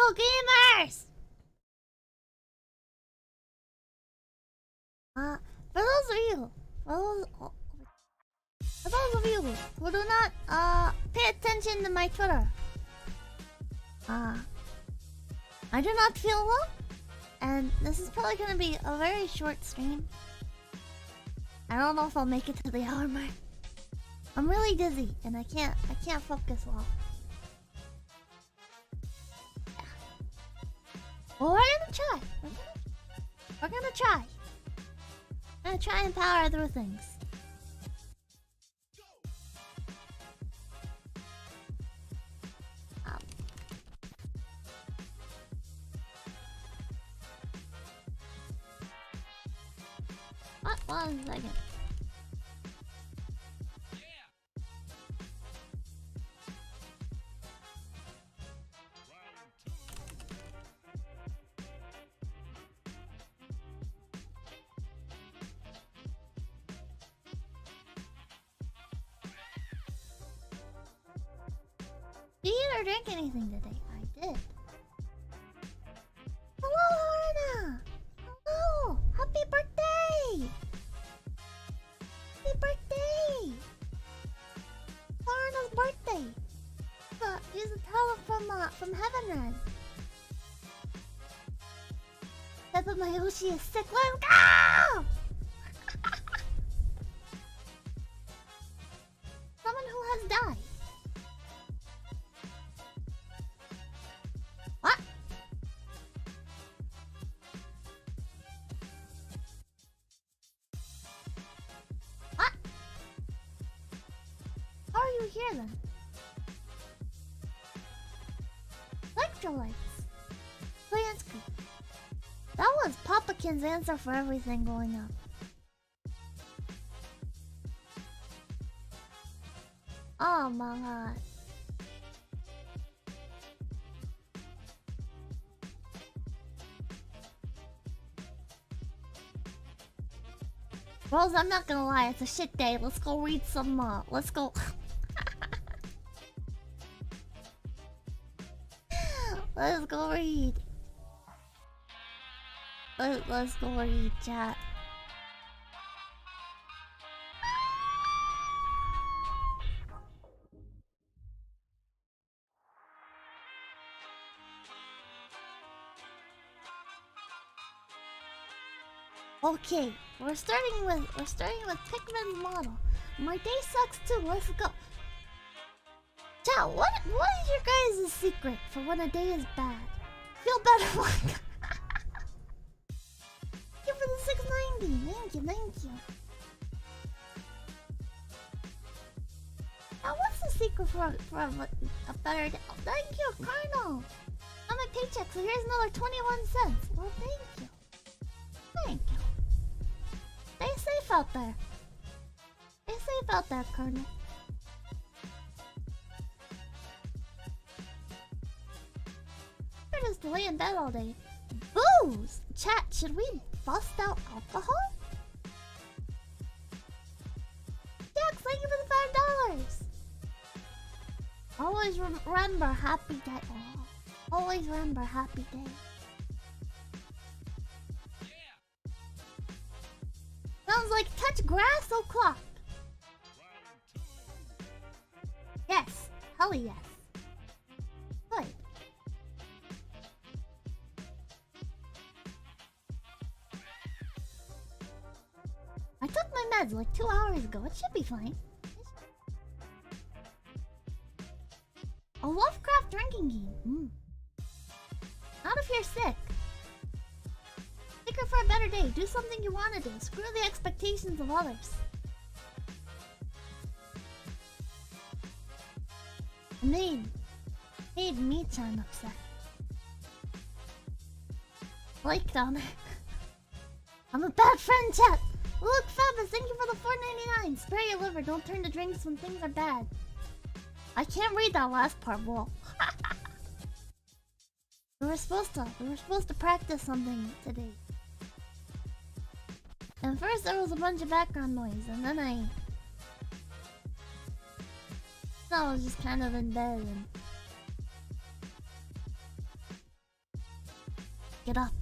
go gamers! For those of you, who do not pay attention to my Twitter, I do not feel well, and this is probably gonna be a very short stream. I don't know if I'll make it to the hour mark. I'm really dizzy and I can't focus well. Yeah. Well, we're gonna try. We're gonna try. I'm gonna try and power through things. What? 1 second. Did you eat or drink anything today? I did. Hello, Lorna! Hello! Happy birthday! Happy birthday! Lorna's birthday! Use a towel from Heaven Run. 𝚘𝚘𝚗-𝚗-𝚗-𝚗 is sick. Let's go! Someone who has died. What? What? How are you here then? Electrolytes. 𝚘𝚘𝚗-𝐭. That was Pipkin's answer for everything going up. Oh my god. Rose, I'm not gonna lie, it's a shit day. Let's go read some, let's go. Let's go read. Let's go read, chat. Okay, we're starting with Pikmin's model. My day sucks too. Let's go. Chat, what is your guys' secret for when a day is bad? Feel better. Thank you for the 690. Thank you. Now, what's the secret for a better day? Oh, thank you, Colonel. On my paycheck, so here's another 21 cents. Well, thank you. Thank you. Stay safe out there. Stay safe out there, Colonel. We're just lay in bed all day. Booze! Chat, should we bust out alcohol? Jax, thank you for the $5. Always remember happy day. Oh, always remember happy day. Sounds like touch grass o'clock. Yes. Hell yes. Good. I took my meds like 2 hours ago. It should be fine. A Lovecraft drinking game. Not if you're sick. Secret for a better day. Do something you want to do. Screw the expectations of others. Made me turn upset. Like down there. I'm a bad friend, chat. Look, Fabus, thank you for the $4.99. Spare your liver. Don't turn to drinks when things are bad. I can't read that last part. Well, we were supposed to practice something today. And first there was a bunch of background noise, and then I was just kind of in bed and Get up.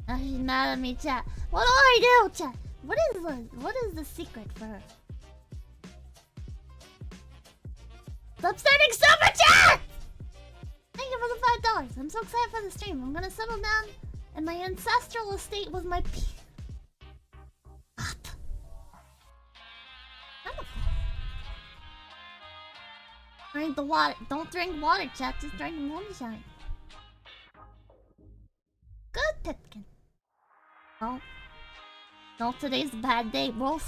Now she's mad at me, chat. What do I do, chat? What is the secret for her? Stop starting super chat! Thank you for the $5. I'm so excited for the stream. I'm gonna settle down in my ancestral estate with my up. Drink the water. Don't drink water, chat. Just drink moonshine. Good, Pipkin. No. No, today's a bad day, bros.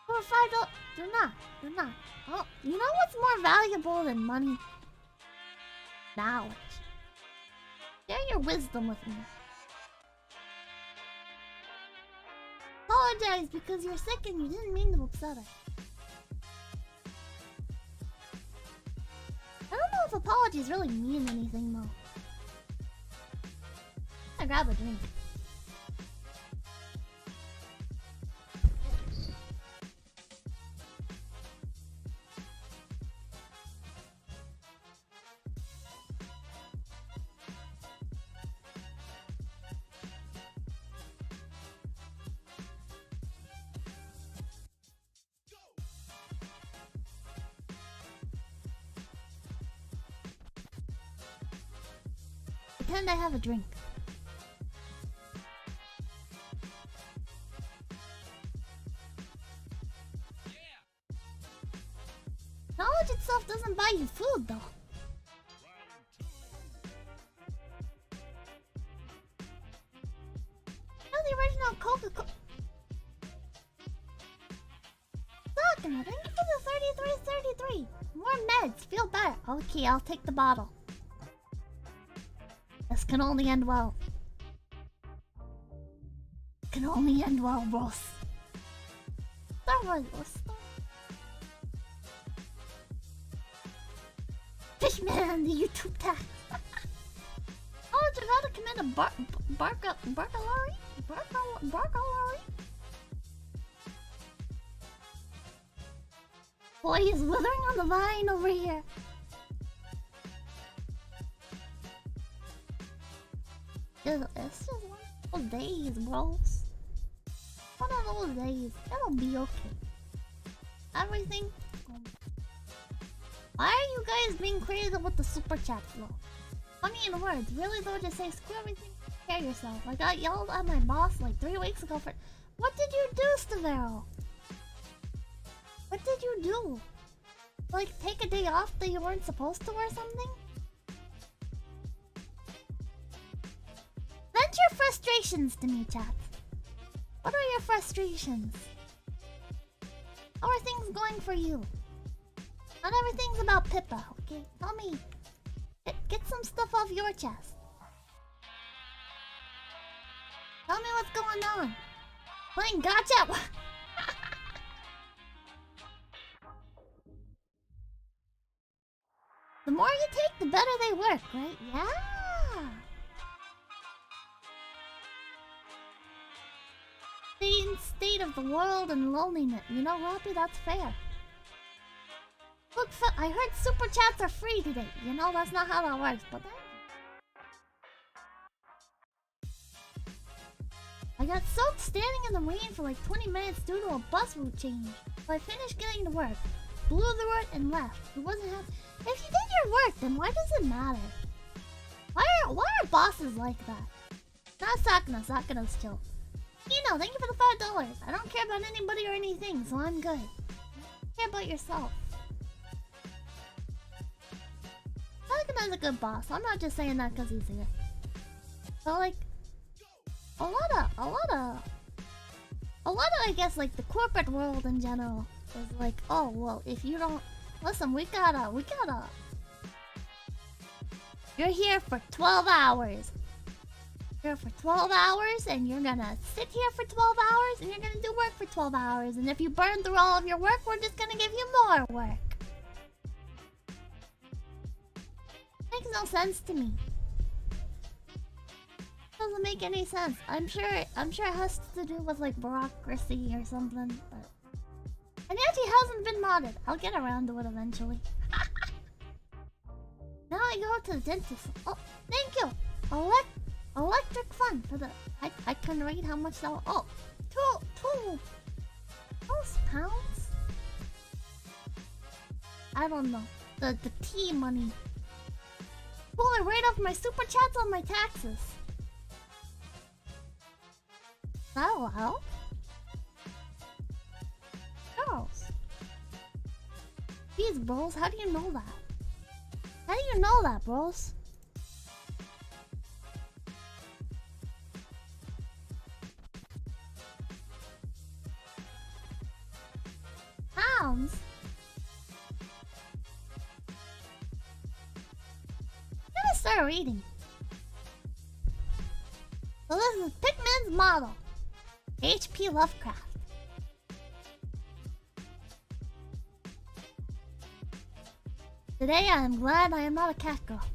For $5. Do not. Do not. Oh, you know what's more valuable than money? Knowledge. Share your wisdom with me. Apologize because you're sick and you didn't mean to upset her. I don't know if apologies really mean anything though. I grab a drink. Pretend I have a drink. Knowledge itself doesn't buy you food, though. Now the original Coca-Cola. Sakura, thank you for the 33. More meds, feel better. Okay, I'll take the bottle. This can only end well. Can only end well, Ross. Star Wars, Fishman, the YouTube tag. Oh, you gotta commit a burglary? Boy, he's withering on the vine over here. It's just one of those days, bros. One of those days. It'll be okay. Everything. Why are you guys being crazy with the super chat flow? Funny in words. Really though, just say screw everything. Care yourself. I got yelled at my boss like 3 weeks ago for. What did you do, 𝚑𝚘𝚘𝚘? What did you do? Like take a day off that you weren't supposed to or something? Vent your frustrations to me, chat. What are your frustrations? How are things going for you? Not everything's about Pippa, okay? Tell me. Get some stuff off your chest. Tell me what's going on. Playing gotcha. The more you take, the better they work, right? Yeah. State of the world and loneliness. You know, Robbie, that's fair. Look, I heard super chats are free today. You know, that's not how that works, but I got soaked standing in the rain for like 20 minutes due to a bus route change. So I finished getting to work, blew through it, and left. It wasn't happy. If you did your work, then why does it matter? Why are bosses like that? Not Sakuna. Sakuna's chill. Thank you for the $5. I don't care about anybody or anything, so I'm good. Care about yourself. Sakuna's a good boss. I'm not just saying that because he's here. But like, a lot of I guess like the corporate world in general is like, oh well, if you don't listen, we gotta. You're here for 12 hours. You're here for 12 hours, and you're gonna sit here for 12 hours, and you're gonna do work for 12 hours. And if you burn through all of your work, we're just gonna give you more work. Makes no sense to me. Doesn't make any sense. I'm sure it has to do with like bureaucracy or something, but... And yet he hasn't been modded. I'll get around to it eventually. I go to the dentist? Oh, thank you. Electric fun for the. I can read how much that. Oh, two pounds. I don't know. The tea money. Pull it right off my super chats on my taxes. Is that allowed? Girls. Jeez, bros, how do you know that? How do you know that, bros? Pounds? I'm gonna start reading. So this is Pikmin's model. H.P. Lovecraft. Today I am glad I am not a cat girl.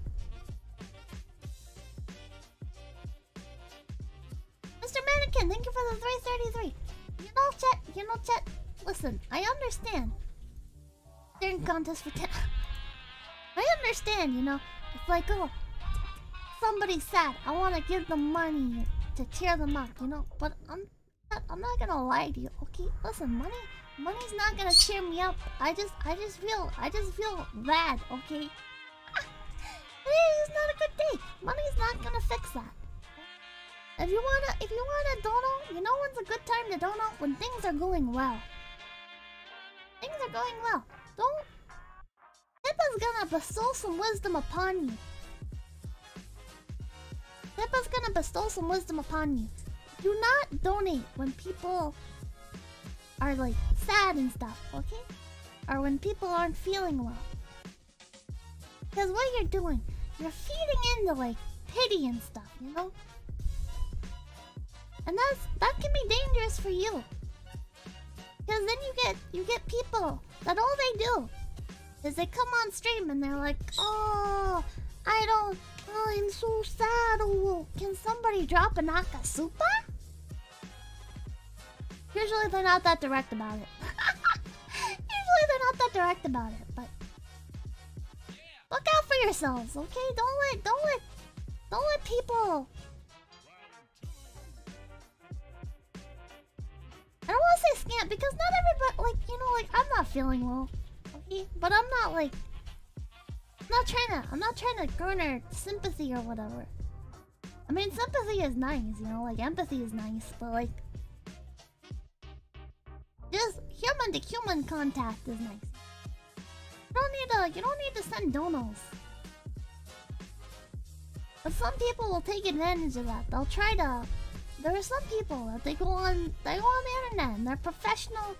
Mr. Mannequin, thank you for the 333. You know, chat, listen, I understand. Staring contest for 10. I understand, you know. It's like, oh, somebody's sad. I want to give them money to cheer them up, you know. But I'm not gonna lie to you, okay? Listen, money's not gonna cheer me up. I just feel bad, okay? Today is not a good day. Money's not gonna fix that. If you wanna dono, you know when's a good time to dono? When things are going well. Things are going well. Don't. Pippa's gonna bestow some wisdom upon you. Pippa's gonna bestow some wisdom upon you. Do not donate when people are like sad and stuff, okay? Or when people aren't feeling well. Because what you're doing, you're feeding into like pity and stuff, you know? And that can be dangerous for you. Because then you get people that all they do is they come on stream and they're like, oh, I'm so sad. Oh, can somebody drop a Nakasupa? Usually they're not that direct about it. But look out for yourselves, okay? Don't let people. I don't want to say scam because not everybody, like, you know, like, I'm not feeling well, okay? But I'm not trying to garner sympathy or whatever. I mean, sympathy is nice, you know, like, empathy is nice, but like, just human to human contact is nice. You don't need to send donos. But some people will take advantage of that. They'll try to. There are some people that they go on the internet and they're professional.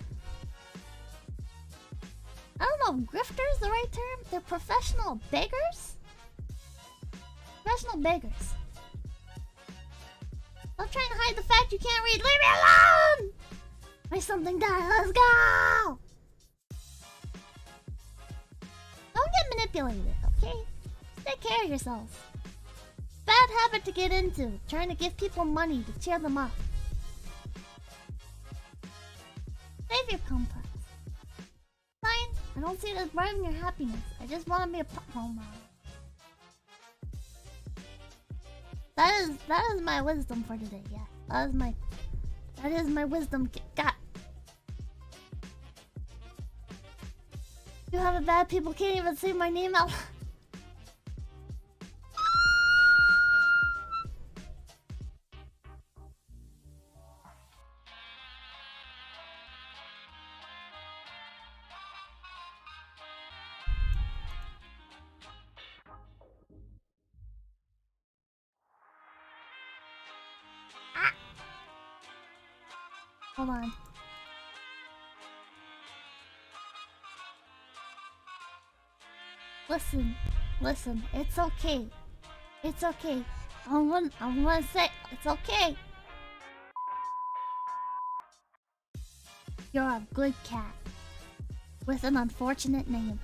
I don't know if grifter is the right term. They're professional beggars. Professional beggars. Stop trying to hide the fact you can't read. Leave me alone! Make something die. Let's go! Don't get manipulated, okay? Just take care of yourselves. Bad habit to get into. Trying to give people money to cheer them up. Save your complex. Fine. I don't see it as bribing your happiness. I just want to be a home model. That is my wisdom for today. Yeah, that is my wisdom. God. You have a bad people can't even say my name out. Hold on. Listen, it's okay. It's okay. I'm gonna say it's okay. You're a good cat with an unfortunate name.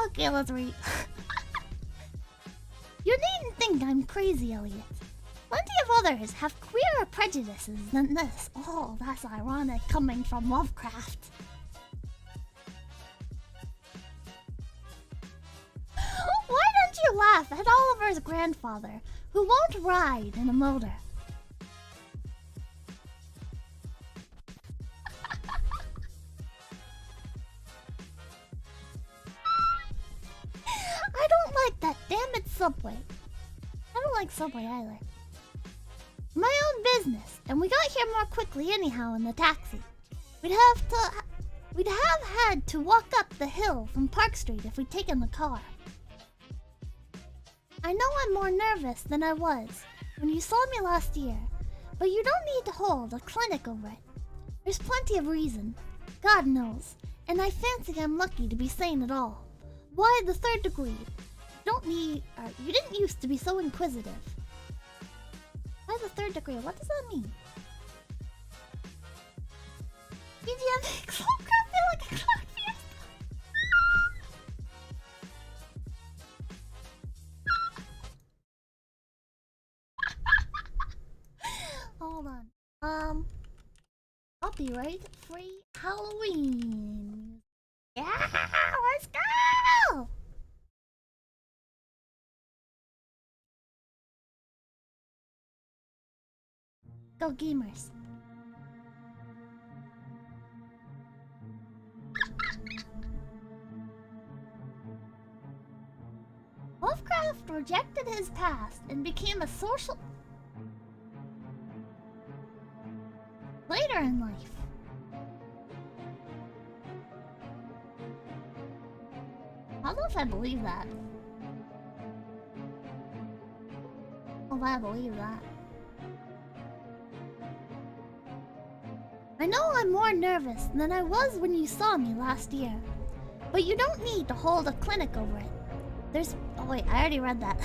Okay, let's read. You needn't think I'm crazy, Elliot. Plenty of others have queerer prejudices than this. Oh, that's ironic coming from Lovecraft. Why don't you laugh at Oliver's grandfather, who won't ride in a motor? I don't like that damn it Subway. I don't like Subway either. My own business, and we got here more quickly anyhow in the taxi. We'd have had to walk up the hill from Park Street if we'd taken the car. I know I'm more nervous than I was when you saw me last year, but you don't need to hold a clinic over it. There's plenty of reason, God knows, and I fancy I'm lucky to be sane at all. Why the third degree? You didn't used to be so inquisitive. Why the third degree? What does that mean? BGM makes Lovecraft feel like a clock fiesta. Hold on. Copyright free Halloween. Yeah, let's go! Go gamers. Lovecraft rejected his past and became a social... later in life. I don't know if I believe that. Oh, I believe that. I know I'm more nervous than I was when you saw me last year, but you don't need to hold a clinic over it. Oh wait, I already read that.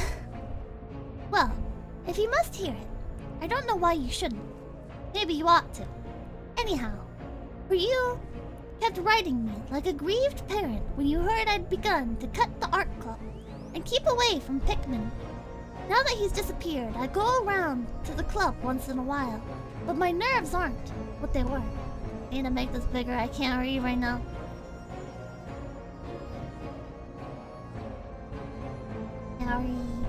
Well, if you must hear it, I don't know why you shouldn't. Maybe you ought to. Anyhow, for you kept writing me like a grieved parent when you heard I'd begun to cut the art club and keep away from Pikmin. Now that he's disappeared, I go around to the club once in a while, but my nerves aren't what they were. I need to make this bigger. I can't read right now. Can't read.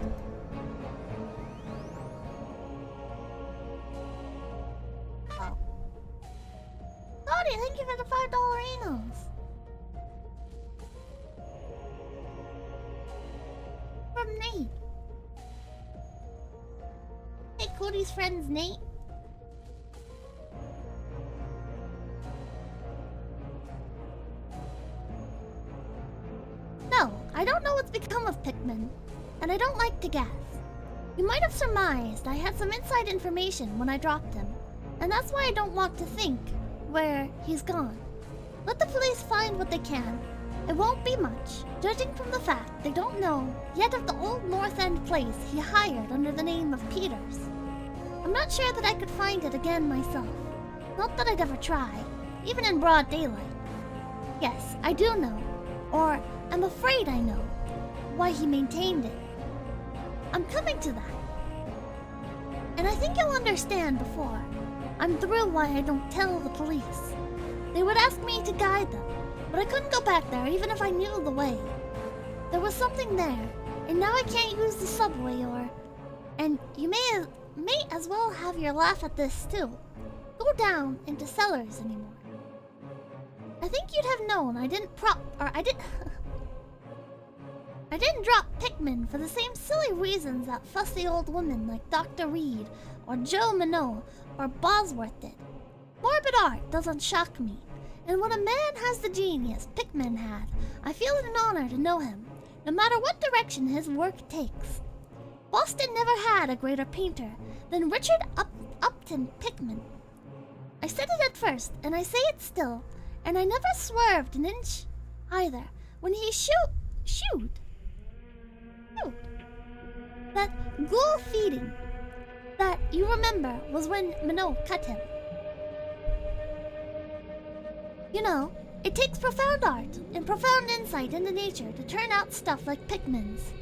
Oh. Lottie, thank you for the $5 Anos. From Nate. Hey, Cody's friend's Nate. No, I don't know what's become of Pikmin, and I don't like to guess. You might have surmised I had some inside information when I dropped him, and that's why I don't want to think where he's gone. Let the police find what they can. It won't be much, judging from the fact they don't know yet of the old North End place he hired under the name of Peters. I'm not sure that I could find it again myself. Not that I'd ever try, even in broad daylight. Yes, I do know, or I'm afraid I know, why he maintained it. I'm coming to that. And I think you'll understand before I'm through why I don't tell the police. They would ask me to guide them, but I couldn't go back there even if I knew the way. There was something there, and now I can't use the subway or... And you may as well have your laugh at this too. Go down into cellars anymore. I think you'd have known I didn't I didn't drop Pikmin for the same silly reasons that fussy old women like Dr. Read or Joe Minot or Bosworth did. Morbid art doesn't shock me, and when a man has the genius Pikmin had, I feel it an honor to know him, no matter what direction his work takes. Boston never had a greater painter than Richard Upton Pikmin. I said it at first, and I say it still, and I never swerved an inch either when he shoot. That ghoul feeding that you remember was when Minot cut him. You know, it takes profound art and profound insight into nature to turn out stuff like Pikmin's.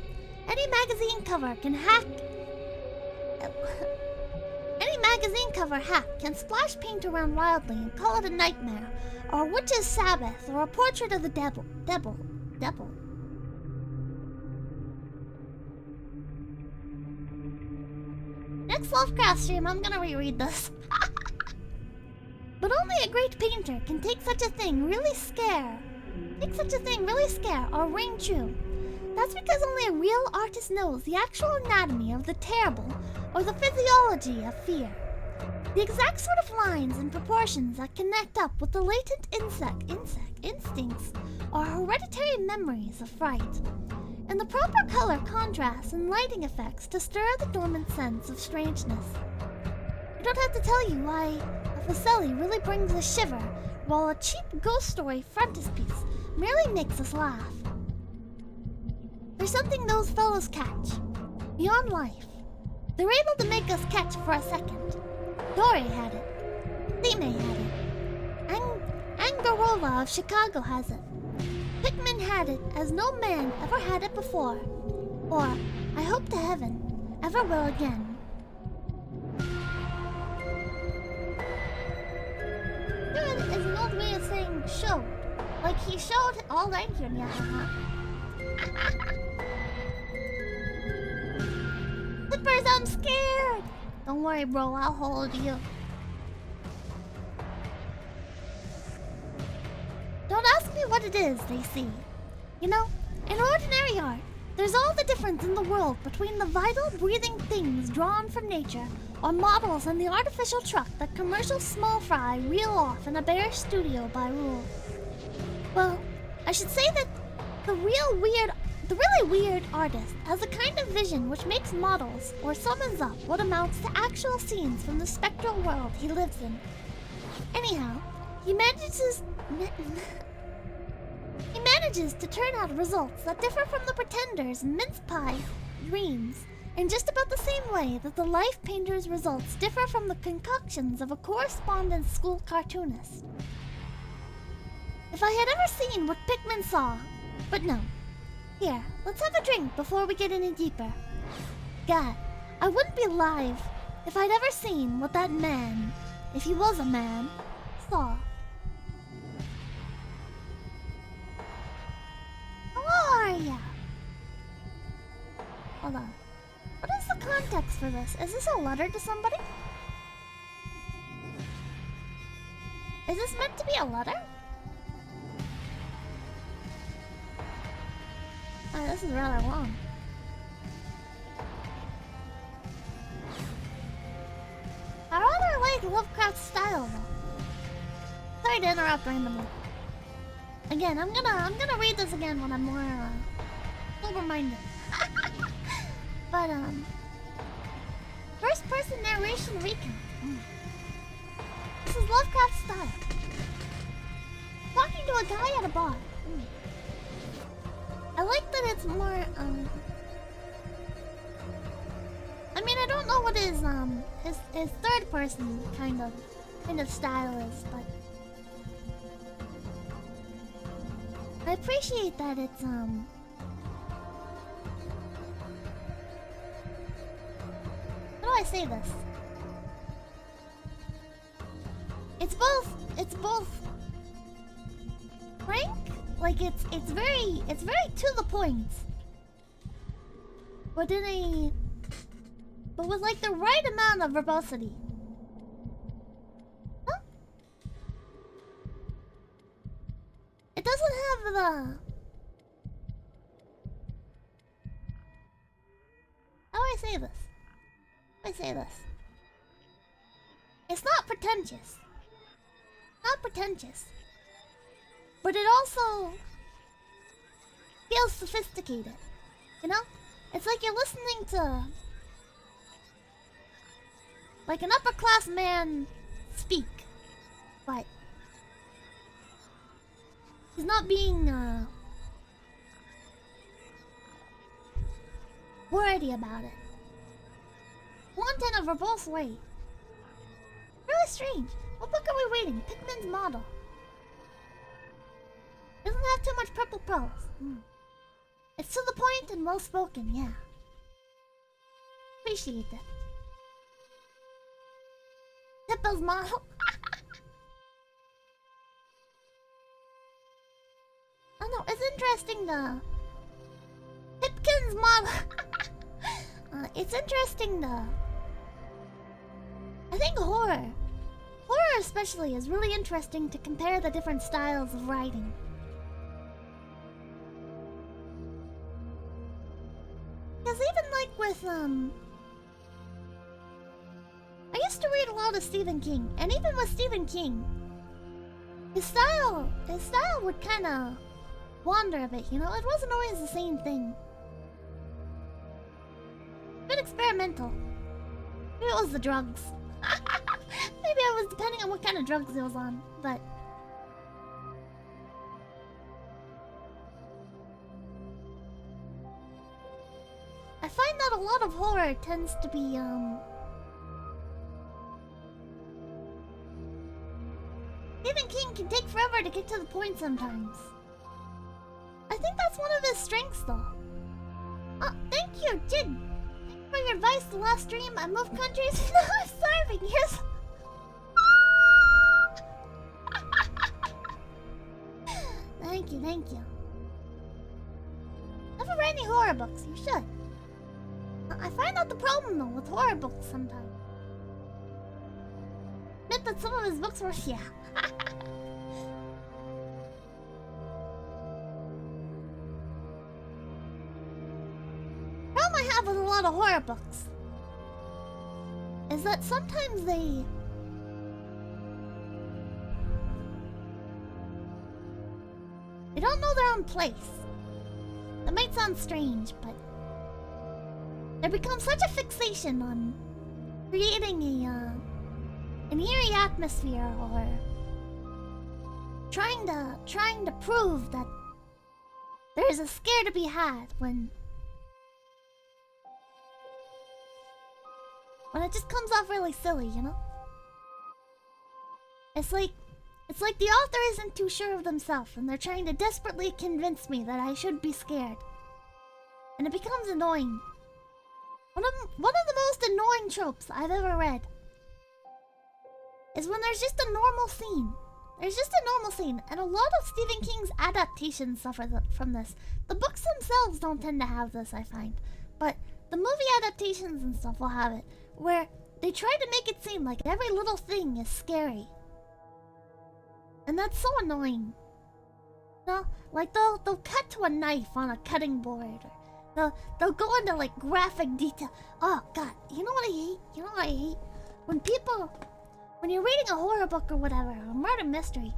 Any magazine cover can hack Any magazine cover hack can splash paint around wildly and call it a nightmare, or a witch's Sabbath, or a portrait of the devil. Next Lovecraft stream, I'm gonna reread this. But only a great painter can take such a thing really scare, or ring true. That's because only a real artist knows the actual anatomy of the terrible, or the physiology of fear. The exact sort of lines and proportions that connect up with the latent instincts or hereditary memories of fright. And the proper color contrasts and lighting effects to stir the dormant sense of strangeness. I don't have to tell you why a 𝚘𝚘 really brings a shiver, while a cheap ghost story frontispiece merely makes us laugh. There's something those fellows catch. Beyond life. They're able to make us catch for a second. Dory had it. 𝚝𝚗𝚗 had it. Angarola of Chicago has it. Pikmin had it as no man ever had it before. Or, I hope to heaven, ever will again. Good is an old way of saying showed. Like he showed all right here, yeah. Clippers, I'm scared! Don't worry, bro, I'll hold you. Don't ask me what it is they see. You know, in ordinary art, there's all the difference in the world between the vital, breathing things drawn from nature or models in the artificial truck that commercial small fry reel off in a bare studio by rule. Well, I should say that the really weird artist has a kind of vision which makes models or summons up what amounts to actual scenes from the spectral world he lives in. Anyhow, he manages to turn out results that differ from the pretender's mince pie dreams in just about the same way that the life painter's results differ from the concoctions of a correspondence school cartoonist. If I had ever seen what Pikmin saw, but no. Here, let's have a drink before we get any deeper. God, I wouldn't be alive if I'd ever seen what that man, if he was a man, saw. How are ya? Hold on. What is the context for this? Is this a letter to somebody? Is this meant to be a letter? Oh, this is rather long. I rather like Lovecraft's style though. Sorry to interrupt randomly. Again, I'm gonna read this again when I'm more sober-minded. But first person narration recount. This is Lovecraft's style. Talking to a guy at a bar. I like that it's more I mean, I don't know what his third person kind of style is, but I appreciate that it's how do I say this? It's both frank, like it's very to the point. But with like the right amount of verbosity. Huh? It doesn't have the... How do I say this? How do I say this? It's not pretentious. Not pretentious. But it also feels sophisticated. You know? It's like you're listening to like an upper class man speak. But he's not being wordy about it. Want in a verbose way. Really strange. What book are we reading? Pikmin's model. Doesn't have too much purple prose. It's to the point and well spoken, yeah. Appreciate it. Pippa's model. Oh no, it's interesting the Pipkin's model. It's interesting the I think horror especially is really interesting to compare the different styles of writing. Because even like with I used to read a lot of Stephen King, and even with Stephen King, his style would kind of wander a bit, you know? It wasn't always the same thing. A bit experimental. Maybe it was the drugs. Maybe it was depending on what kind of drugs it was on, but... I find that a lot of horror tends to be, Stephen King can take forever to get to the point sometimes. I think that's one of his strengths, though. Oh, thank you, Jin! Thank you for your advice the last stream. I moved countries and now I'm starving. Here's... Thank you, thank you. Never read any horror books. You should. I find out the problem, though, with horror books sometimes. Admit that some of his books were... yeah. Problem I have with a lot of horror books is that sometimes they don't know their own place. That might sound strange, but there becomes such a fixation on creating an eerie atmosphere, or trying to prove that there is a scare to be had when it just comes off really silly, you know? It's like the author isn't too sure of themselves, and they're trying to desperately convince me that I should be scared. And it becomes annoying. One of the most annoying tropes I've ever read is when there's just a normal scene. There's just a normal scene, and a lot of Stephen King's adaptations suffer from this. The books themselves don't tend to have this, I find. But the movie adaptations and stuff will have it, where they try to make it seem like every little thing is scary. And that's so annoying. You know, like they'll cut to a knife on a cutting board, or they'll go into like graphic detail. Oh god, you know what I hate? You know what I hate? When you're reading a horror book or whatever, a murder mystery,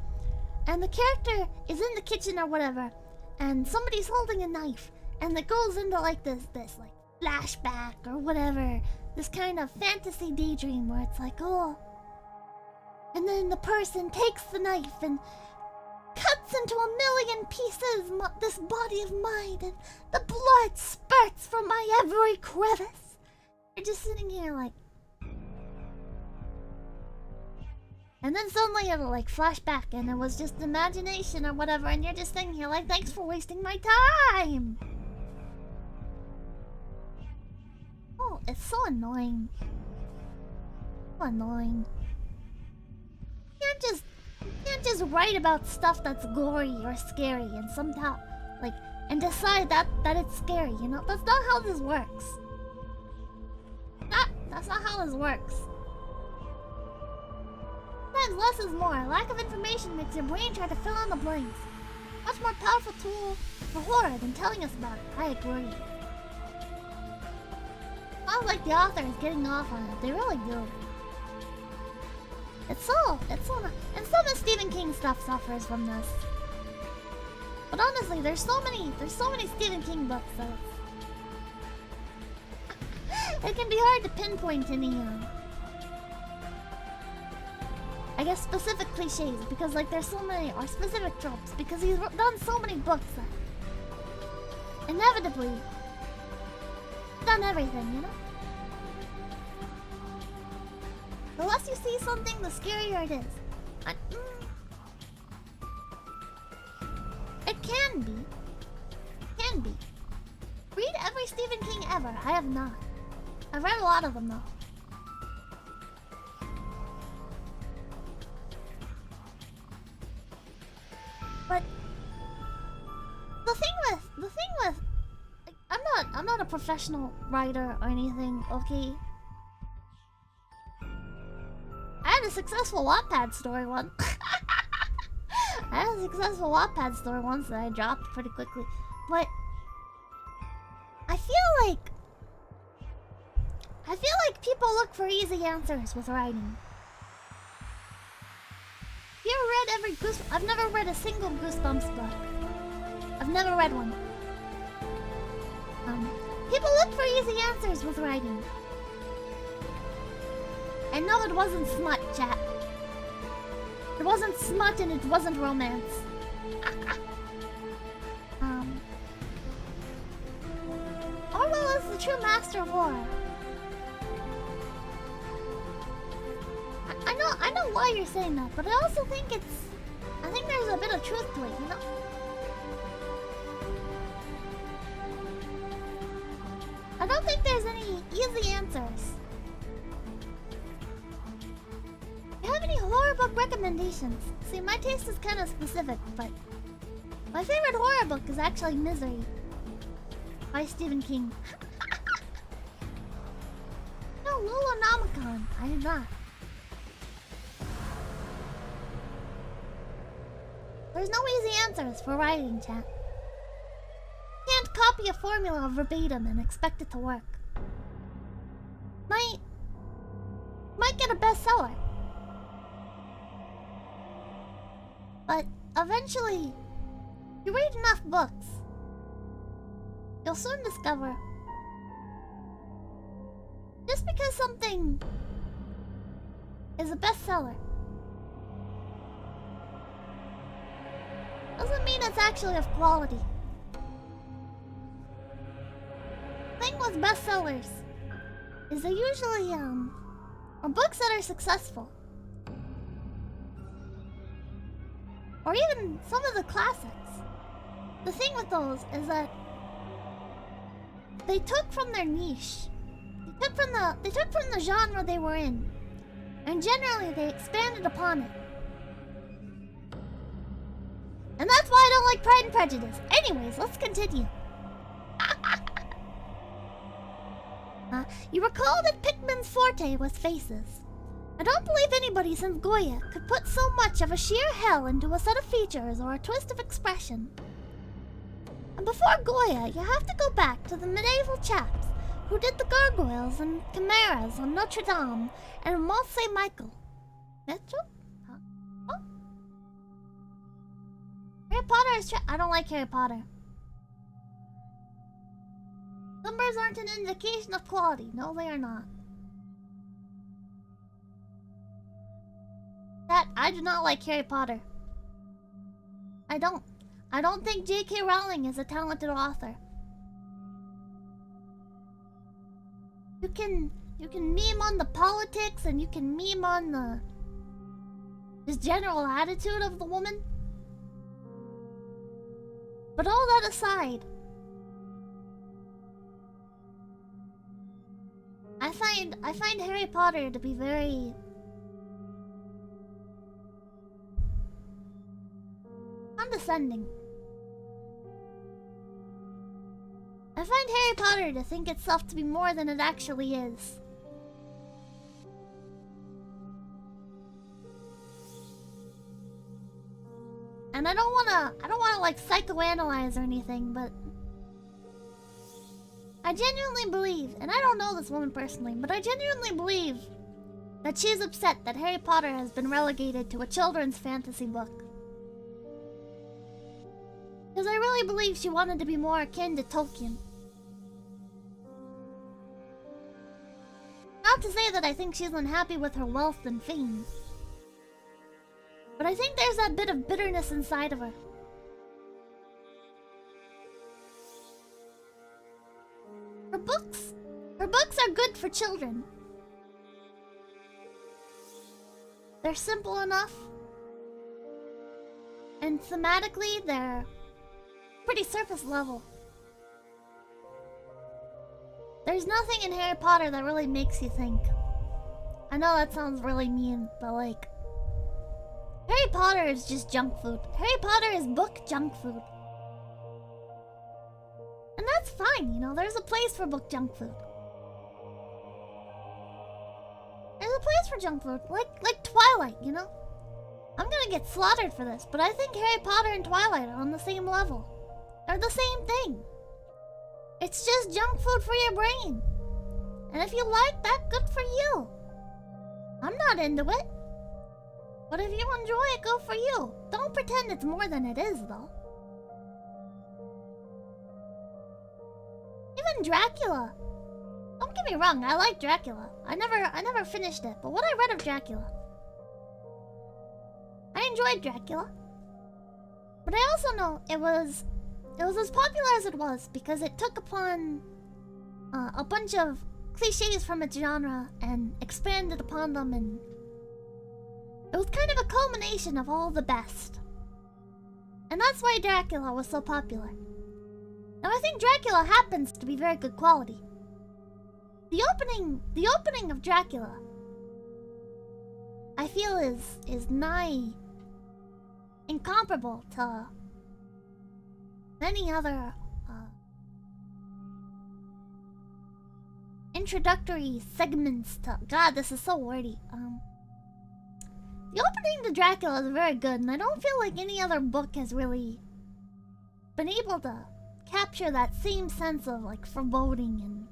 and the character is in the kitchen or whatever, and somebody's holding a knife, and it goes into like this like flashback or whatever, this kind of fantasy daydream where it's like, oh, and then the person takes the knife and cuts into a million pieces this body of mine, and the blood spurts from my every crevice. You're just sitting here like... And then suddenly it'll like flash back and it was just imagination or whatever, and you're just sitting here like, thanks for wasting my time! Oh, it's so annoying. So annoying. You can't just write about stuff that's gory or scary and somehow, like, and decide that it's scary, you know? That's not how this works. That's not how this works. Sometimes less is more. Lack of information makes your brain try to fill in the blanks. Much more powerful tool for horror than telling us about it. I agree. Sounds like the author is getting off on it. They really do. It's so and some of Stephen King stuff suffers from this. But honestly, there's so many Stephen King books that it can be hard to pinpoint any I guess specific cliches, because like there's so many, or specific tropes, because he's done so many books that inevitably done everything, you know? The less you see something, the scarier it is. It can be. Can be. Read every Stephen King ever. I have not. I've read a lot of them though. not a professional writer or anything, okay? I had a successful Wattpad story once. I had a successful Wattpad story once that I dropped pretty quickly. But I feel like people look for easy answers with writing. You ever read every I've never read a single Goosebumps book. I've never read one. People look for easy answers with writing. And no, it wasn't smut, chat. It wasn't smut and it wasn't romance. Orwell is the true master of horror. I know why you're saying that, but I also think I think there's a bit of truth to it, you know? I don't think there's any easy answers. Do you have any horror book recommendations? See, my taste is kind of specific, but my favorite horror book is actually Misery by Stephen King. No, Lulunomicon. I did not. There's no easy answers for writing, chat. You can't copy a formula verbatim and expect it to work. Might get a bestseller. But eventually, you read enough books, you'll soon discover just because something is a bestseller doesn't mean it's actually of quality. The thing with bestsellers is they usually are books that are successful. Or even some of the classics. The thing with those is that they took from their niche. They took from the genre they were in. And generally they expanded upon it. And that's why I don't like Pride and Prejudice. Anyways, let's continue. You recall that Pikmin's forte was faces. I don't believe anybody since Goya could put so much of a sheer hell into a set of features or a twist of expression. And before Goya, you have to go back to the medieval chaps who did the gargoyles and chimeras on Notre Dame and Mont Saint-Michel. Metro? Huh? Oh? Harry Potter is I don't like Harry Potter. Numbers aren't an indication of quality. No, they are not. That I do not like Harry Potter. I don't think J.K. Rowling is a talented author. You can meme on the politics and you can meme on the just general attitude of the woman. But all that aside, I find Harry Potter to be very condescending. I find Harry Potter to think itself to be more than it actually is. And I don't wanna like psychoanalyze or anything, but I genuinely believe, and I don't know this woman personally, but I genuinely believe that she's upset that Harry Potter has been relegated to a children's fantasy book. Because I really believe she wanted to be more akin to Tolkien. Not to say that I think she's unhappy with her wealth and fame, but I think there's that bit of bitterness inside of her. Her books are good for children. They're simple enough, and thematically they're pretty surface level. There's nothing in Harry Potter that really makes you think. I know that sounds really mean, but like, Harry Potter is just junk food. Harry Potter is book junk food. And that's fine, you know, there's a place for book junk food. There's a place for junk food, like Twilight, you know? I'm gonna get slaughtered for this, but I think Harry Potter and Twilight are on the same level. They're the same thing. It's just junk food for your brain. And if you like that, good for you. I'm not into it. But if you enjoy it, go for you. Don't pretend it's more than it is, though. Even Dracula. Don't get me wrong, I like Dracula. I never finished it, but what I read of Dracula, I enjoyed Dracula. But I also know it was as popular as it was because it took upon a bunch of cliches from its genre and expanded upon them, and it was kind of a culmination of all the best. And that's why Dracula was so popular. Now I think Dracula happens to be very good quality. The opening of Dracula, I feel is nigh incomparable to many other introductory segments to... God, this is so wordy. The opening to Dracula is very good, and I don't feel like any other book has really been able to capture that same sense of, like, foreboding and...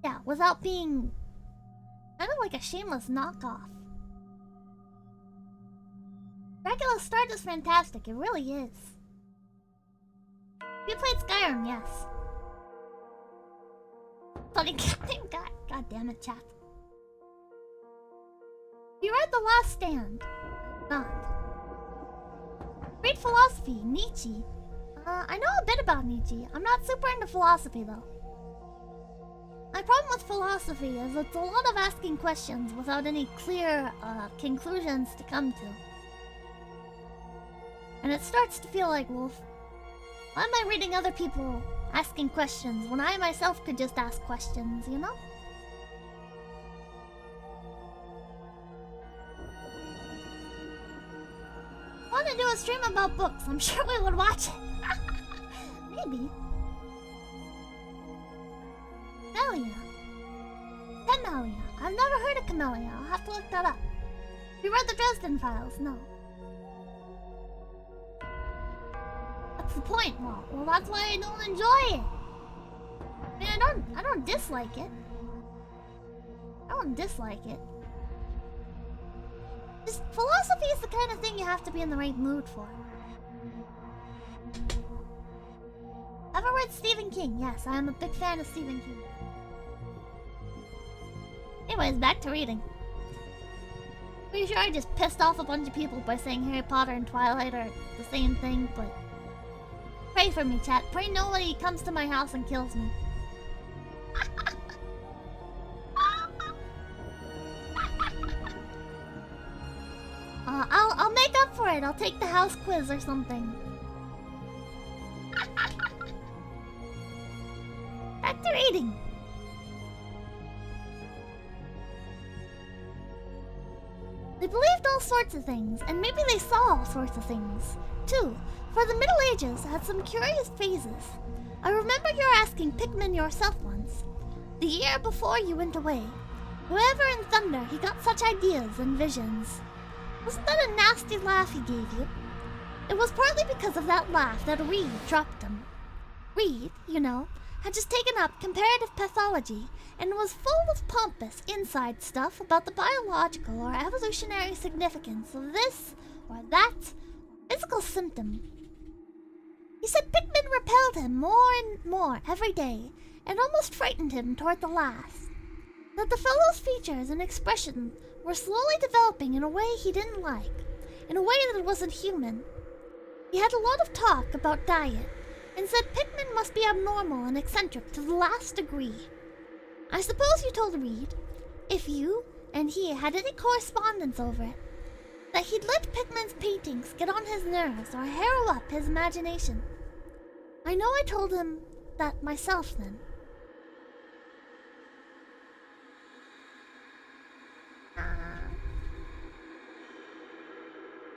yeah, without being kind of like a shameless knockoff. Dracula's start is fantastic, it really is. You played Skyrim, yes. Funny God damn it, chat. You read The Last Stand? Not. Read philosophy, Nietzsche. I know a bit about Nietzsche. I'm not super into philosophy though. My problem with philosophy is it's a lot of asking questions without any clear conclusions to come to. And it starts to feel like, well, why am I reading other people asking questions when I myself could just ask questions, you know? I want to do a stream about books. I'm sure we would watch it. Maybe. Camellia. Camellia. I've never heard of Camellia. I'll have to look that up. You read the Dresden Files? No. That's the point. Well, that's why I don't enjoy it. I mean, I don't dislike it. I don't dislike it. Just philosophy is the kind of thing you have to be in the right mood for. Ever read Stephen King? Yes, I am a big fan of Stephen King. Anyways, back to reading. Pretty sure I just pissed off a bunch of people by saying Harry Potter and Twilight are the same thing, but... pray for me, chat. Pray nobody comes to my house and kills me. I'll make up for it. I'll take the house quiz or something. Back to reading. They believed all sorts of things, and maybe they saw all sorts of things, too. For the Middle Ages had some curious phases. I remember you're asking Pikmin yourself once, the year before you went away. Whoever in thunder he got such ideas and visions. Wasn't that a nasty laugh he gave you? It was partly because of that laugh that Read dropped him. Read, you know, had just taken up comparative pathology and was full of pompous inside stuff about the biological or evolutionary significance of this or that physical symptom. He said Pikmin repelled him more and more every day and almost frightened him toward the last. That the fellow's features and expression were slowly developing in a way he didn't like, in a way that wasn't human. He had a lot of talk about diet, and said Pikmin must be abnormal and eccentric to the last degree. I suppose you told Reed, if you and he had any correspondence over it, that he'd let Pikmin's paintings get on his nerves or harrow up his imagination. I know I told him that myself then.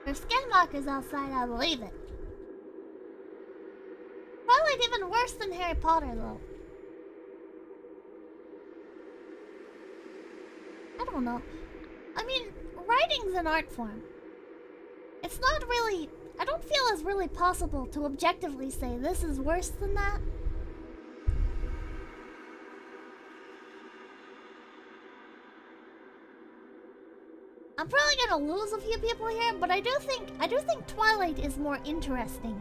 There's skinwalkers outside, I believe it. Twilight even even worse than Harry Potter, though. I don't know. I mean, writing's an art form. It's not really... I don't feel it's really possible to objectively say this is worse than that. I'm probably gonna lose a few people here, but I do think Twilight is more interesting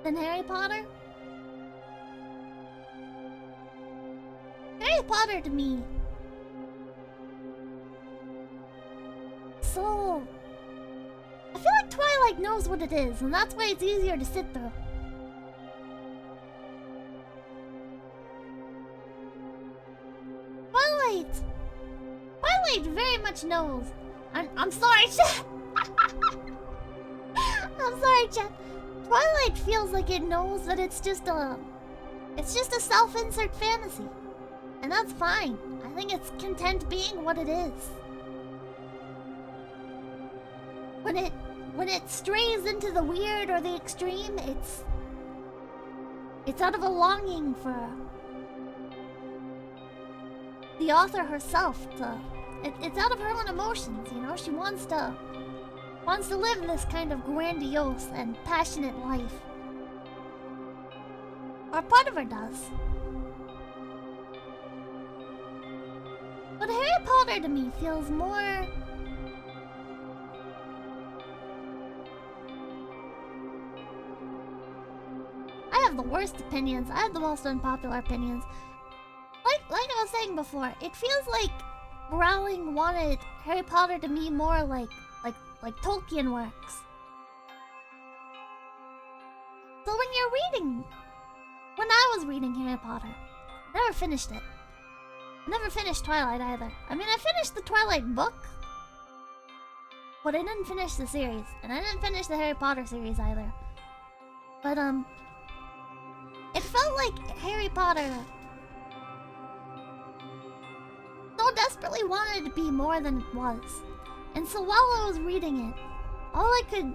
than Harry Potter. Harry Potter to me. So I feel like Twilight knows what it is, and that's why it's easier to sit through. Twilight very much knows. I'm sorry, chat. I'm sorry, chat. Twilight feels like it knows that it's just a self-insert fantasy. And that's fine. I think it's content being what it is. When it strays into the weird or the extreme, it's out of a longing for the author herself to... It's out of her own emotions, you know? She wants to live this kind of grandiose and passionate life. Or part of her does. But Harry Potter to me feels more... I have the worst opinions. I have the most unpopular opinions. Like I was saying before, it feels like Rowling wanted Harry Potter to be more like Tolkien works. So when I was reading Harry Potter, I never finished it. I never finished Twilight either. I mean, I finished the Twilight book, but I didn't finish the series, and I didn't finish the Harry Potter series either. But it felt like Harry Potter so desperately wanted to be more than it was. And so while I was reading it, all I could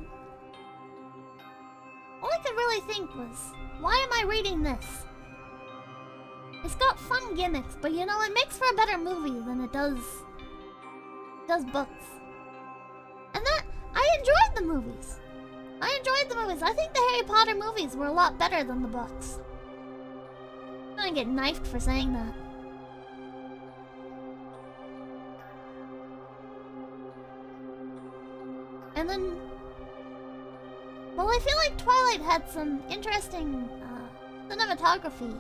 really think was, why am I reading this? It's got fun gimmicks, but you know, it makes for a better movie than it does books. And that, I enjoyed the movies. I think the Harry Potter movies were a lot better than the books. I'm gonna get knifed for saying that. And then... well, I feel like Twilight had some interesting cinematography.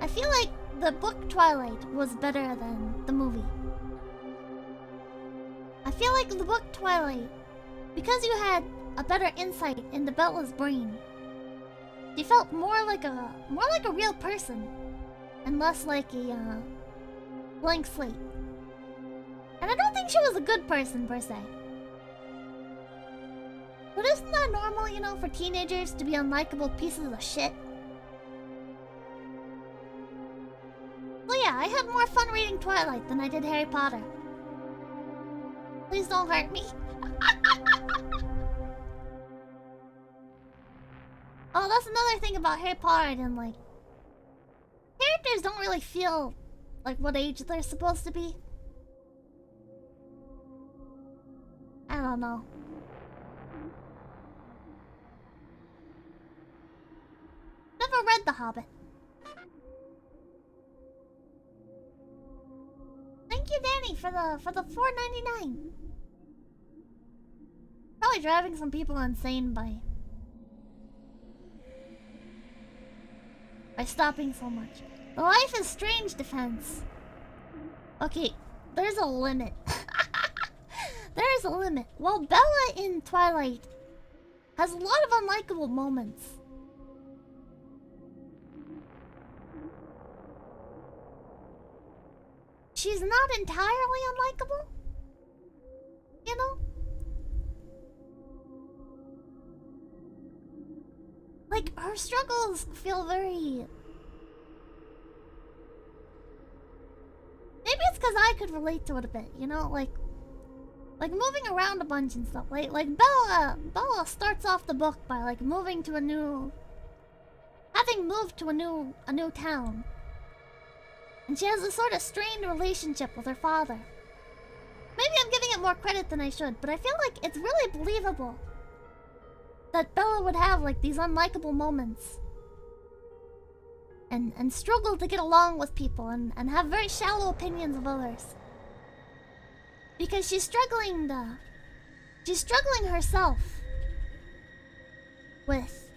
I feel like the book Twilight was better than the movie. I feel like the book Twilight, because you had a better insight into Bella's brain, she felt more like a real person and less like a blank slate. And I don't think she was a good person per se. But isn't that normal, you know, for teenagers to be unlikable pieces of shit? Well, yeah, I had more fun reading Twilight than I did Harry Potter. Please don't hurt me. Oh, that's another thing about Harry Potter I didn't like. Characters don't really feel like what age they're supposed to be. I don't know. Never read The Hobbit. Thank you, Danny, for the $4.99. Probably driving some people insane by stopping so much. The Life is Strange defense. Okay, there's a limit. There's a limit. While Bella in Twilight has a lot of unlikable moments, she's not entirely unlikable. You know? Like, her struggles feel very... maybe it's because I could relate to it a bit, you know? Like moving around a bunch and stuff. Like Bella starts off the book by, like, moving to a new having moved to a new town. And she has a sort of strained relationship with her father. Maybe I'm giving it more credit than I should, but I feel like it's really believable that Bella would have like these unlikable moments. And struggle to get along with people and have very shallow opinions of others. Because she's struggling herself with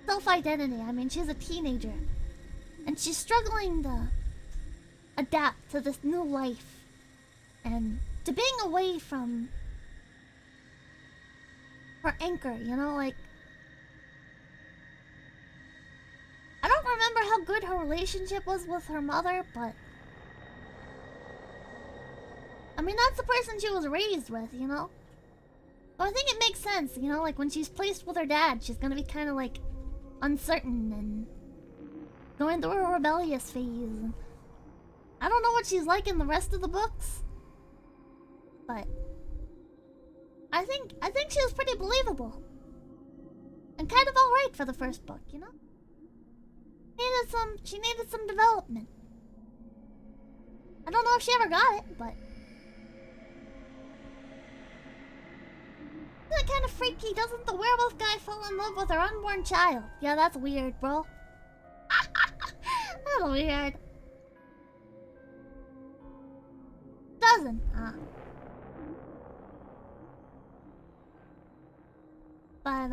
self-identity. I mean, she's a teenager. And she's struggling to adapt to this new life. And to being away from her anchor, you know, like... I don't remember how good her relationship was with her mother, but... I mean, that's the person she was raised with, you know? So I think it makes sense, you know? Like, when she's placed with her dad, she's gonna be kind of, like, uncertain and going through a rebellious phase. I don't know what she's like in the rest of the books, but I think she was pretty believable. And kind of alright for the first book, you know? She needed some development. I don't know if she ever got it, but... Isn't that kind of freaky? Doesn't the werewolf guy fall in love with her unborn child? Yeah, that's weird, bro. That's weird. Doesn't, huh? But,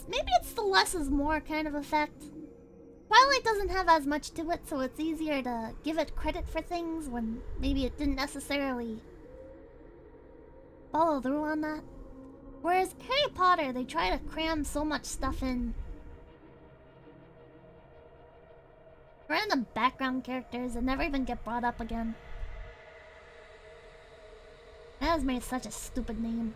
Maybe it's the less is more kind of effect. Twilight doesn't have as much to it, so it's easier to give it credit for things when maybe it didn't necessarily follow through on that. Whereas Harry Potter, they try to cram so much stuff in. Random background characters that never even get brought up again. That has made such a stupid name.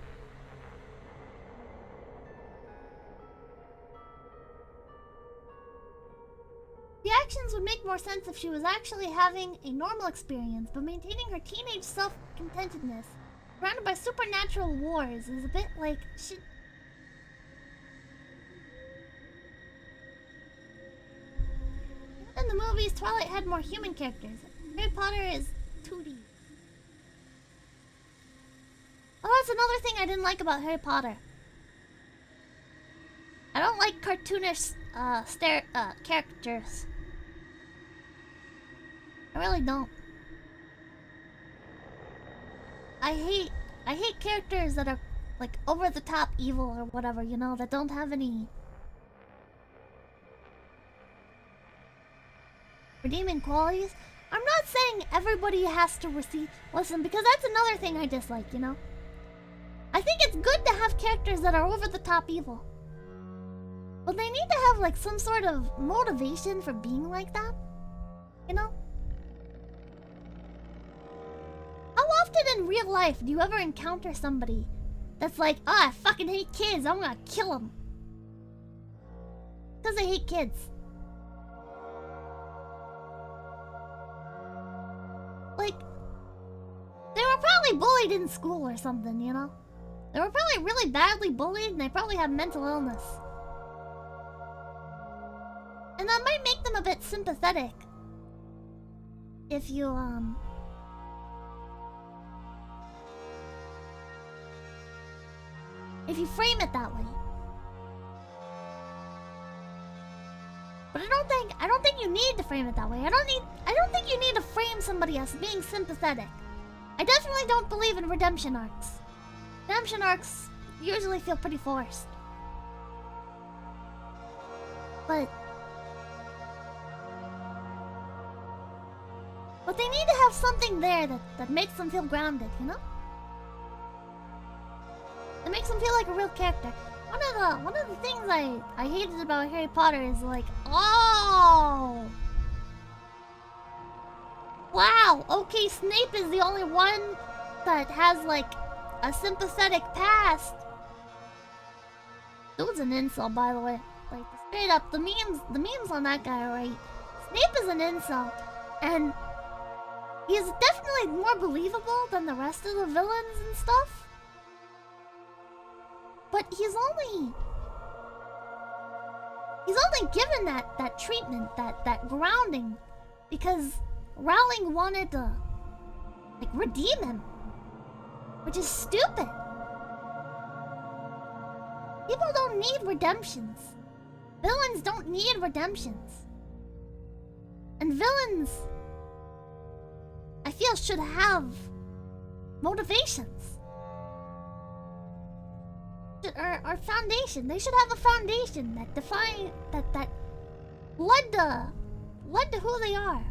The actions would make more sense if she was actually having a normal experience, but maintaining her teenage self-contentedness, surrounded by supernatural wars, is a bit like shit. In the movies, Twilight had more human characters. Harry Potter is 2D. Oh, that's another thing I didn't like about Harry Potter. I don't like cartoonish characters. I really don't. I hate characters that are like over the top evil or whatever, you know, that don't have any redeeming qualities. I'm not saying everybody has to receive... Listen, because that's another thing I dislike, you know? I think it's good to have characters that are over the top evil. But they need to have like some sort of motivation for being like that. You know? How often in real life do you ever encounter somebody that's like, oh, I fucking hate kids, I'm gonna kill them? Because they hate kids. Like, they were probably bullied in school or something, you know? They were probably really badly bullied and they probably have mental illness. And that might make them a bit sympathetic. If you, if you frame it that way. But I don't think you need to frame it that way. I don't think you need to frame somebody as being sympathetic. I definitely don't believe in redemption arcs. Redemption arcs usually feel pretty forced. But they need to have something there that makes them feel grounded, you know? That makes them feel like a real character. One of the things I hated about Harry Potter is like, oh, wow, okay, Snape is the only one that has like a sympathetic past. Dude's an incel, by the way. Like, straight up, the memes on that guy are right. Snape is an incel, and he's definitely more believable than the rest of the villains and stuff. But he's only given that treatment, that grounding, because Rowling wanted to like redeem him, which is stupid. People don't need redemptions. Villains don't need redemptions. And villains, I feel, should have motivations. Or foundation. They should have a foundation that that led to who they are.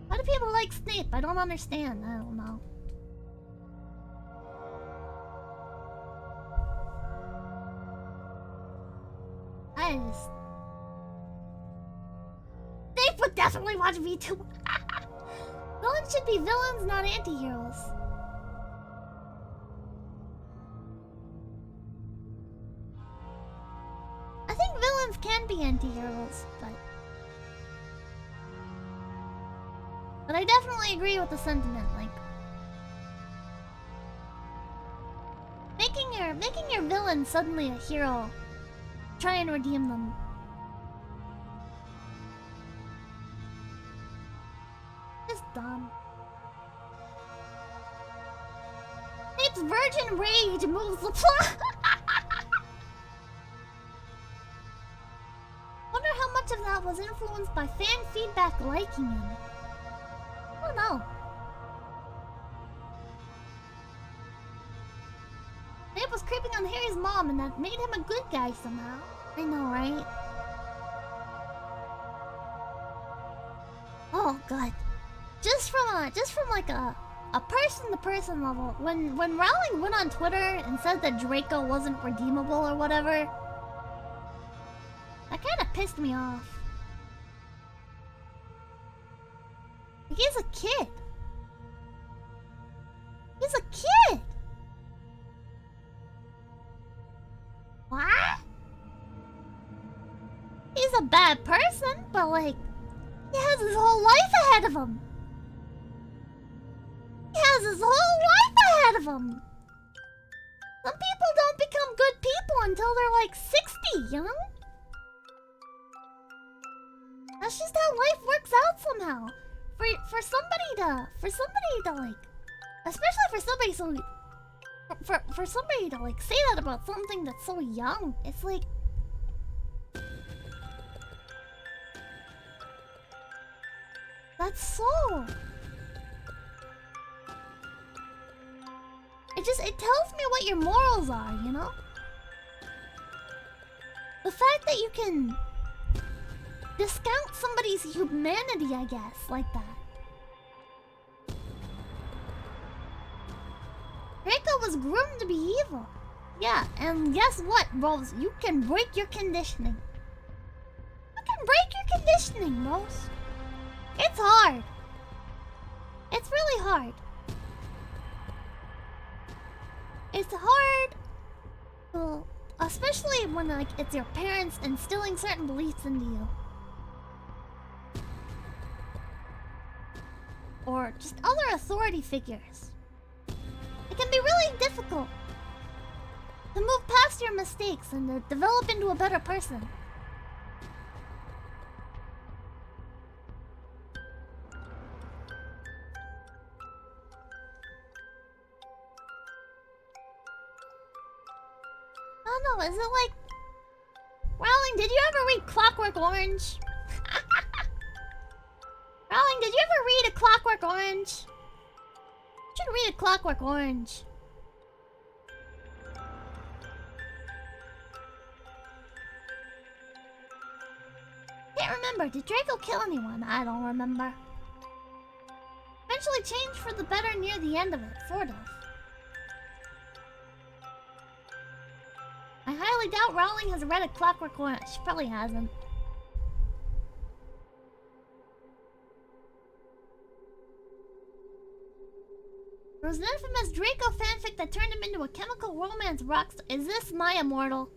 Why do people like Snape? I don't understand. I don't know. Snape would definitely watch V2. Villains should be villains, not anti-heroes. I think villains can be anti-heroes, but I definitely agree with the sentiment. Like making your villain suddenly a hero, try and redeem them. It's dumb. Snape's virgin rage moves the plot. Wonder how much of that was influenced by fan feedback liking him. I don't know. Snape was creeping on Harry's mom, and that made him a good guy somehow. I know, right? Oh god. Just from like a person-to-person level, when Rowling went on Twitter and said that Draco wasn't redeemable or whatever, that kind of pissed me off. Like, he's a kid. He's a kid. What? He's a bad person, but like, he has his whole life ahead of him. He has his whole life ahead of him. Some people don't become good people until they're like 60, you know? That's just how life works out somehow. For somebody to like, especially for somebody to like say that about something that's so young, it's like, that's so, it tells me what your morals are, you know? The fact that you can discount somebody's humanity, I guess, like that. Draco was groomed to be evil. Yeah, and guess what, Rose? You can break your conditioning. You can break your conditioning, Rose. It's hard. It's really hard. It's hard, well, especially when like it's your parents instilling certain beliefs into you. Or just other authority figures. It can be really difficult to move past your mistakes and to develop into a better person. I don't know, is it like... Rowling, did you ever read Clockwork Orange? Rowling, did you ever read A Clockwork Orange? You should read A Clockwork Orange. Can't remember. Did Draco kill anyone? I don't remember. Eventually changed for the better near the end of it, sort of. I highly doubt Rowling has read A Clockwork Orange. She probably hasn't. There was an infamous Draco fanfic that turned him into a chemical romance rockstar. Is this my immortal?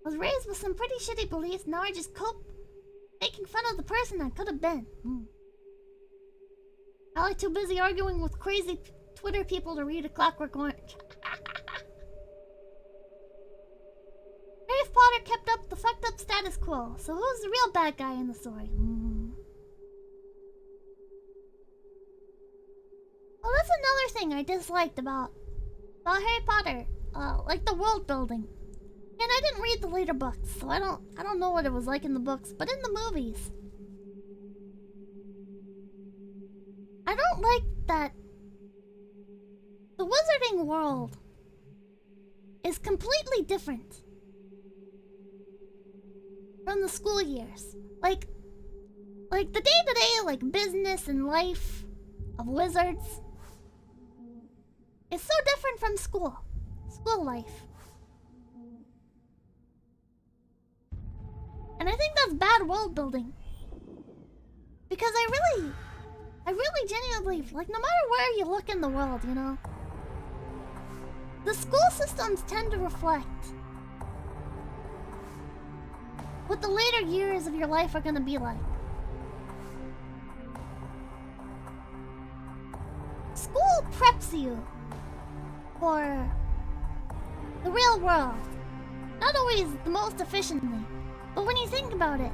I was raised with some pretty shitty beliefs. Now I just cope making fun of the person I could have been. Probably too busy arguing with crazy Twitter people to read A Clockwork Orange. Harry Potter kept up the fucked up status quo, so who's the real bad guy in the story? Well, that's another thing I disliked about Harry Potter. Like the world building. And I didn't read the later books, so I don't know what it was like in the books, but in the movies, I don't like that the wizarding world is completely different from the school years. Like the day-to-day, like, business and life of wizards is so different from school life. And I think that's bad world building. Because I really genuinely, like, no matter where you look in the world, you know, the school systems tend to reflect what the later years of your life are gonna be like. School preps you for the real world. Not always the most efficiently. But when you think about it,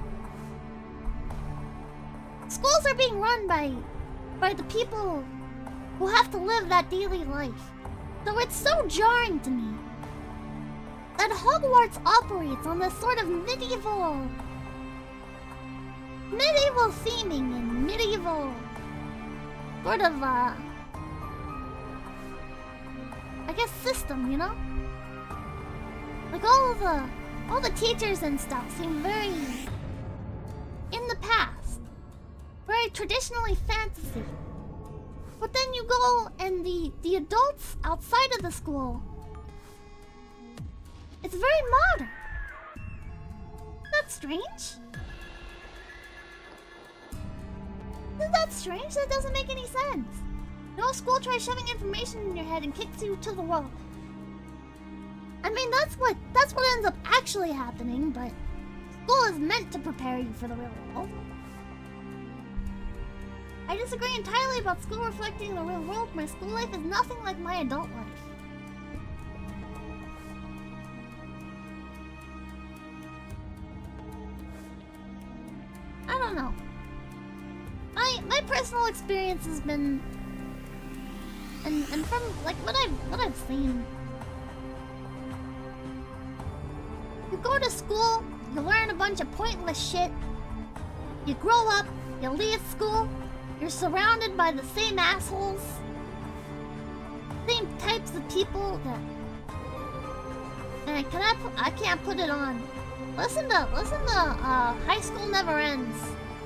schools are being run by the people who have to live that daily life. So it's so jarring to me that Hogwarts operates on this sort of medieval theming and medieval sort of I guess system, you know? Like all the teachers and stuff seem very in the past, very traditionally fantasy. But then you go and the adults outside of the school, it's very modern. That's strange. Isn't that strange? That doesn't make any sense. No school tries shoving information in your head and kicks you to the world. I mean, that's what ends up actually happening, but school is meant to prepare you for the real world. I disagree entirely about school reflecting the real world. My school life is nothing like my adult life. I don't know. My personal experience has been, and from like what I've seen. You go to school, you learn a bunch of pointless shit. You grow up, you leave school, you're surrounded by the same assholes, same types of people that. Man, I can't put it on. Listen to High School Never Ends.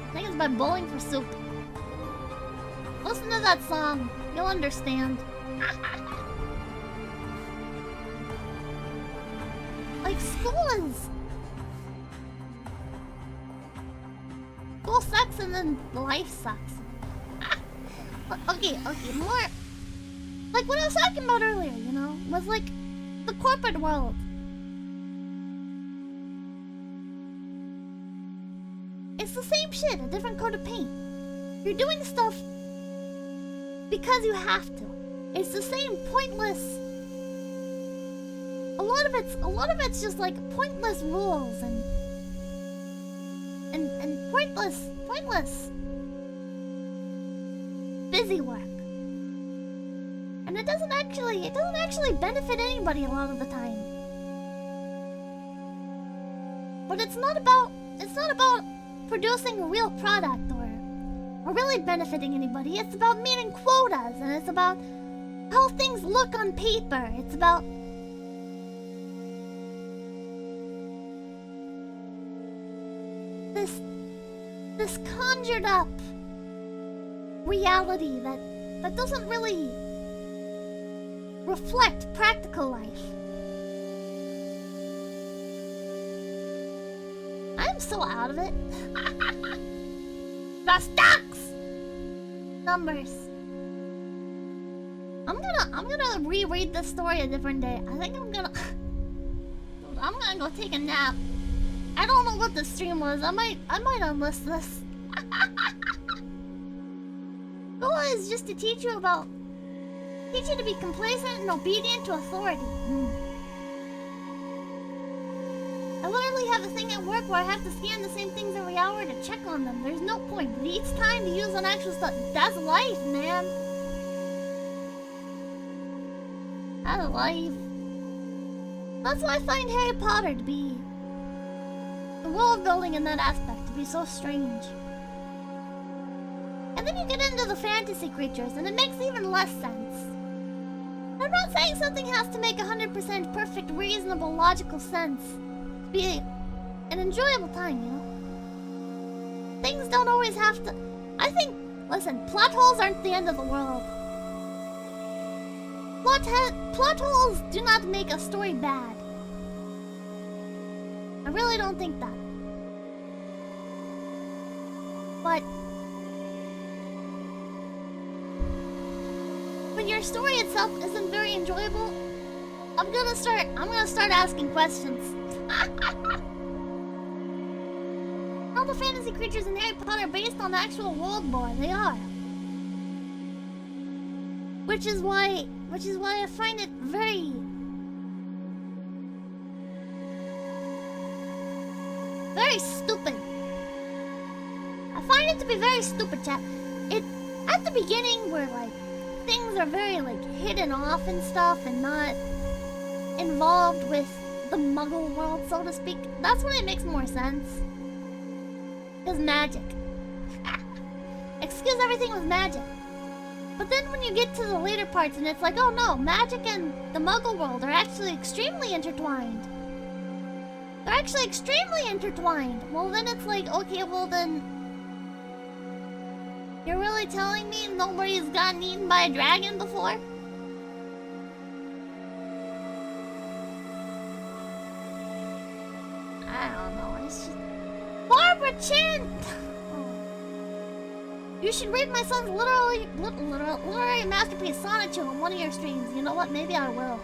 I think it's by Bowling for Soup. Listen to that song, you'll understand. Like, school sucks and then life sucks. Okay, more like what I was talking about earlier, you know, was like the corporate world. It's the same shit, a different coat of paint. You're doing stuff because you have to. It's the same pointless. A lot of it's just like pointless rules and pointless busy work. And it doesn't actually benefit anybody a lot of the time. But it's not about producing a real product or really benefiting anybody. It's about meeting quotas, and it's about how things look on paper. It's about this conjured up reality that doesn't really reflect practical life. I'm so out of it. The stocks! Numbers. I'm gonna reread this story a different day. I think I'm gonna go take a nap. I don't know what the stream was. I might unlist this. Goal is just to teach you to be complacent and obedient to authority. I literally have a thing at work where I have to scan the same things every hour to check on them. There's no point. It needs time to use on actual stuff. That's life, man. That's life. That's why I find Harry Potter to be... the world building in that aspect to be so strange. And then you get into the fantasy creatures and it makes even less sense. I'm not saying something has to make 100% perfect, reasonable, logical sense to be an enjoyable time, you know? Things don't always have to... I think... Listen, plot holes aren't the end of the world. Plot holes do not make a story bad. I really don't think that. But when your story itself isn't very enjoyable, I'm gonna start asking questions. All the fantasy creatures in Harry Potter are based on the actual world lore. They are. Which is why I find it very stupid. I find it to be very stupid, chat. At the beginning where like things are very like hidden off and stuff and not involved with the muggle world, so to speak, that's when it makes more sense. Because magic. Excuse everything with magic. But then when you get to the later parts and it's like, oh no, magic and the muggle world are actually extremely intertwined. They're actually extremely intertwined. Well then it's like, okay, well then... You're really telling me nobody's gotten eaten by a dragon before? I don't know, it's just... Barbara Chin! You should read my son's literary masterpiece, 𝚘𝚘𝚗, on one of your streams. You know what? Maybe I will.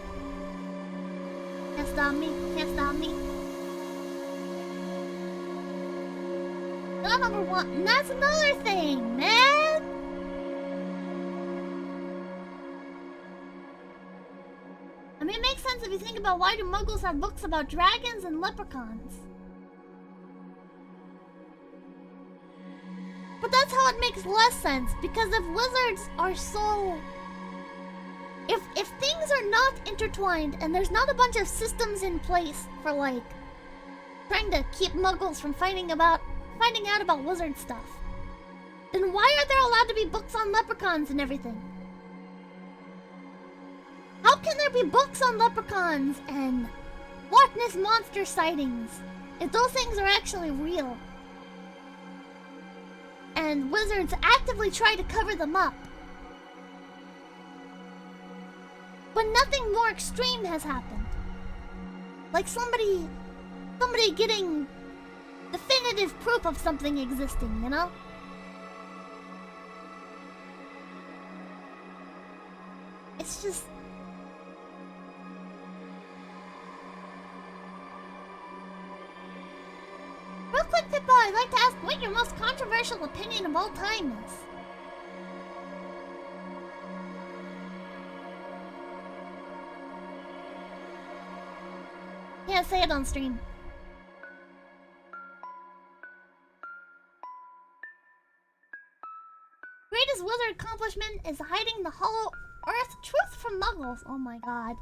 Can't stop me. Can't stop me. Not number one. And that's another thing, man! I mean, it makes sense if you think about why do muggles have books about dragons and leprechauns. But that's how it makes less sense, because if wizards are so... If things are not intertwined and there's not a bunch of systems in place for like trying to keep muggles from finding out about wizard stuff, then why are there allowed to be books on leprechauns and everything? How can there be books on leprechauns and Loch Ness monster sightings if those things are actually real? And wizards actively try to cover them up. But nothing more extreme has happened. Like somebody getting definitive proof of something existing, you know? It's just... Real quick, Pippa, I'd like to ask what your most controversial opinion of all time is. Yeah, say it on stream. Greatest wizard accomplishment is hiding the hollow earth truth from muggles. Oh my god.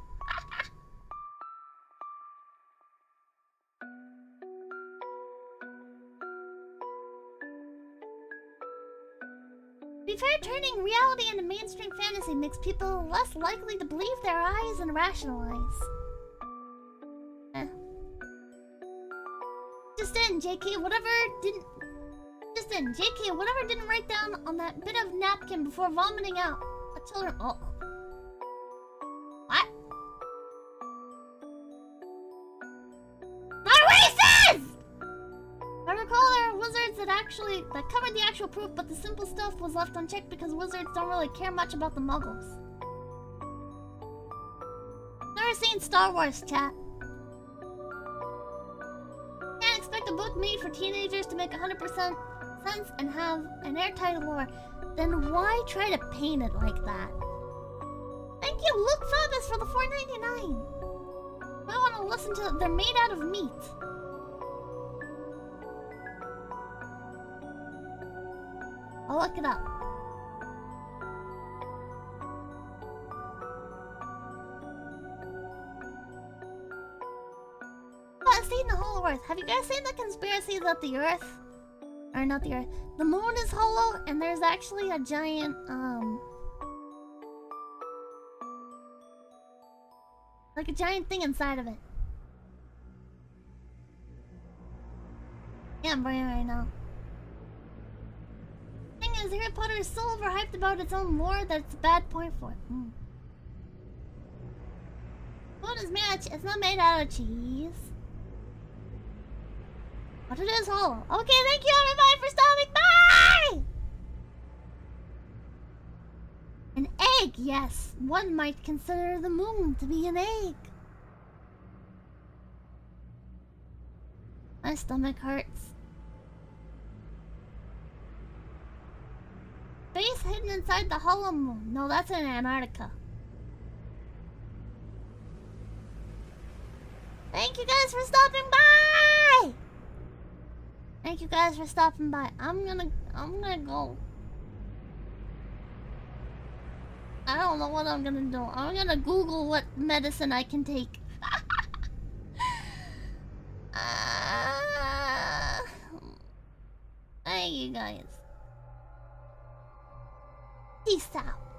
To be fair, turning reality into mainstream fantasy makes people less likely to believe their eyes and rationalize. JK, whatever didn't write down on that bit of napkin before vomiting out a children. Oh. What? Not racist! I recall there are wizards that covered the actual proof, but the simple stuff was left unchecked because wizards don't really care much about the muggles. Never seen Star Wars, chat. Can't expect a book made for teenagers to make 100% sense and have an airtight lore. then why try to paint it like that? Thank you, Luke Fabus, for the $4.99. I want to listen to it. They're made out of meat. I'll look it up. I've seen the Hollow Earth. Have you guys seen the conspiracy that the Earth, or not the Earth, the Moon is hollow, and there's actually a giant like a giant thing inside of it. Yeah, I'm bringing it right now. Thing is, Harry Potter is so overhyped about its own lore that it's a bad point for it. Food is made out of it's not made out of cheese. But it is hollow. Okay, thank you everybody for stopping by! An egg, yes. One might consider the moon to be an egg. My stomach hurts. Base hidden inside the hollow moon. No, that's in Antarctica. Thank you guys for stopping by! Thank you guys for stopping by. I'm gonna go. I don't know what I'm gonna do. I'm gonna Google what medicine I can take. Thank you guys. Peace out.